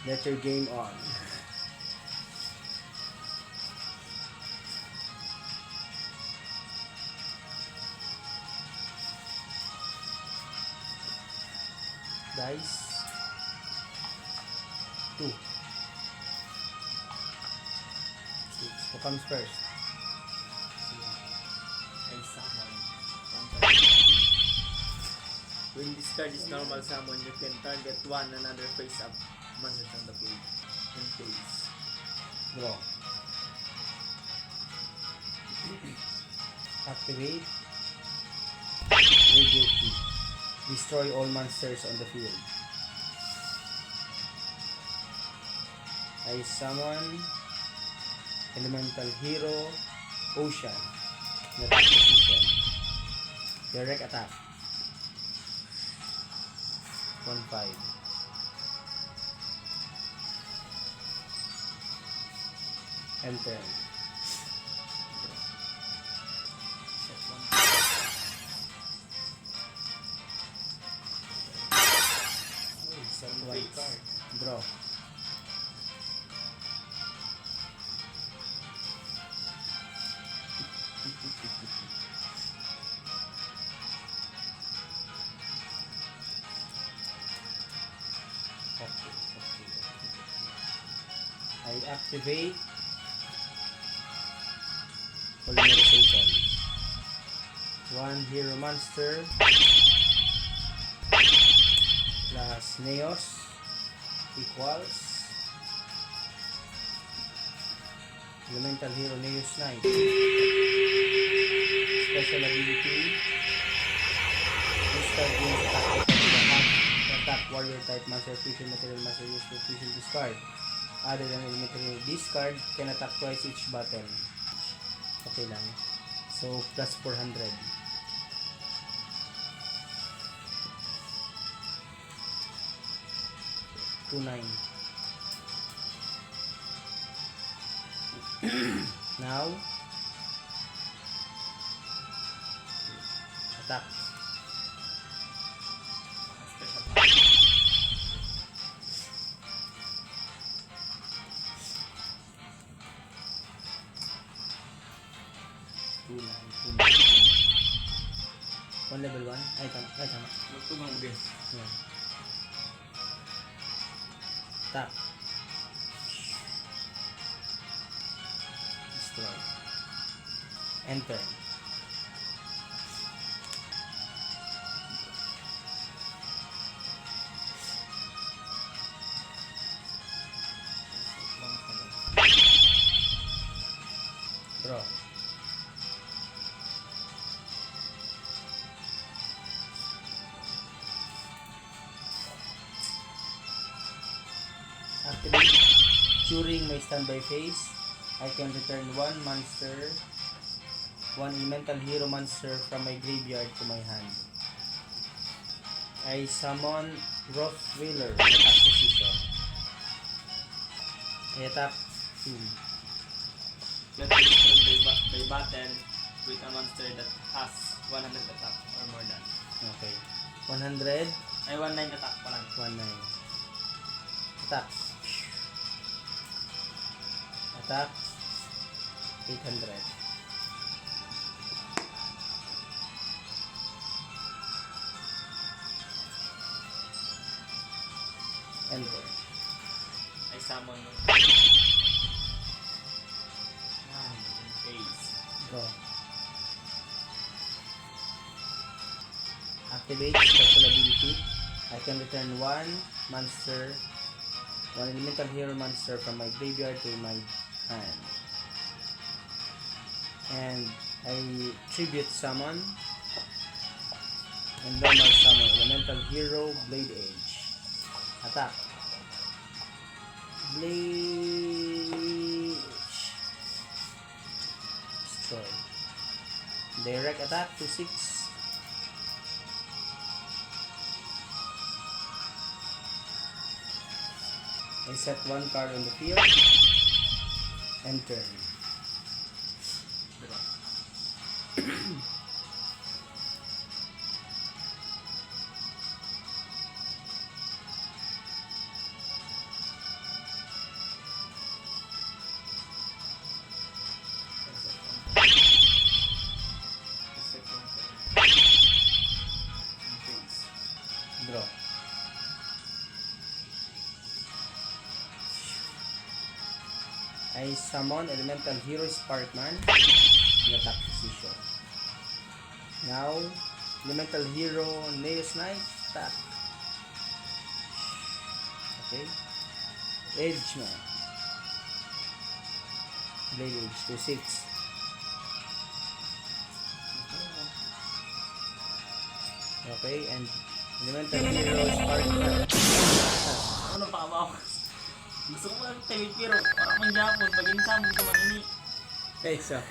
Let your game on. Dice. 2. Who comes first? I summon. When this card is normal summon, you can target one another face-up monsters on the field. In face. Draw. Activate. Radio key. Destroy all monsters on the field. I summon Elemental Hero Ocean. Attack position. Direct attack. 1-5. Enter. Set one. Set One one face. card. Draw. Okay. I activate Polymerization. One hero monster plus Neos equals Elemental Hero Neos Knight. Special ability. This card gains attack warrior type monster fusion material monster used to fusion this card. Other than elemental hero, this card can attack twice each battle. Okay lang. So plus 400. 2-9. Now attack. Special. 2-9. 1 level 1. Ay tama. Magtubang din. Yan. Attack. Destroy. Enter. Draw. Activate. During my standby phase, I can return one elemental hero monster from my graveyard to my hand. I summon Rothweiler in attack position. I attack him. Let it destroy by battle with a monster that has 100 attack or more than. Okay. 100, Ay, 19 attack pa lang. 19. Attack. Attack. 800. Enter. I summon in face. Draw. Activate special ability. I can return one elemental hero monster from my graveyard to my hand. And I tribute summon and normal summon elemental hero Blade Edge. Attack. Blade Edge. Destroy. Direct attack to 6. I set one card on the field. Enter. Draw. I summon elemental hero Sparkman in attack position. Now, elemental hero Neos Knight attack. Okay. Edge man. Blade Edge to 6. Okay, and elemental hero Sparkman. Ano pa ba ako? Gusto ko lang tayo pero para mang Japon pag insam ko man ini. Okay, so